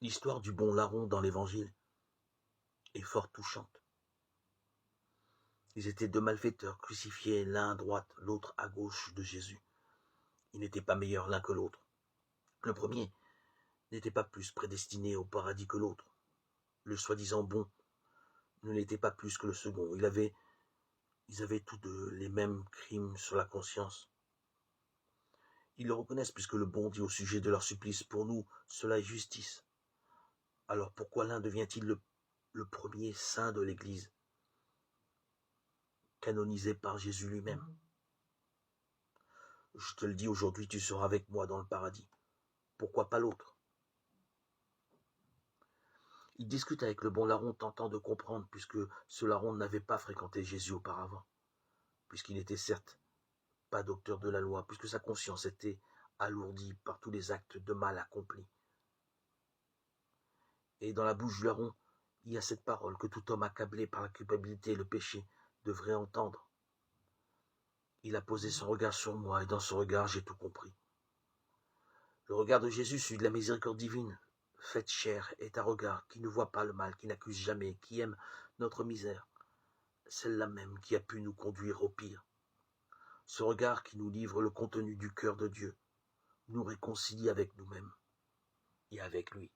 L'histoire du bon larron dans l'Évangile est fort touchante. Ils étaient deux malfaiteurs crucifiés, l'un à droite, l'autre à gauche de Jésus. Ils n'étaient pas meilleurs l'un que l'autre. Le premier n'était pas plus prédestiné au paradis que l'autre. Le soi-disant bon ne l'était pas plus que le second. Ils avaient tous deux les mêmes crimes sur la conscience. Ils le reconnaissent puisque le bon dit au sujet de leur supplice, pour nous, cela est justice. Alors pourquoi l'un devient-il le premier saint de l'Église, canonisé par Jésus lui-même? Je te le dis aujourd'hui, tu seras avec moi dans le paradis. Pourquoi pas l'autre? Il discute avec le bon larron, tentant de comprendre, puisque ce larron n'avait pas fréquenté Jésus auparavant, puisqu'il n'était certes pas docteur de la loi, puisque sa conscience était alourdie par tous les actes de mal accomplis. Et dans la bouche du larron, il y a cette parole que tout homme accablé par la culpabilité et le péché devrait entendre. Il a posé son regard sur moi, et dans ce regard, j'ai tout compris. Le regard de Jésus, celui de la miséricorde divine, faite chair, est un regard qui ne voit pas le mal, qui n'accuse jamais, qui aime notre misère, celle-là même qui a pu nous conduire au pire. Ce regard qui nous livre le contenu du cœur de Dieu, nous réconcilie avec nous-mêmes et avec lui.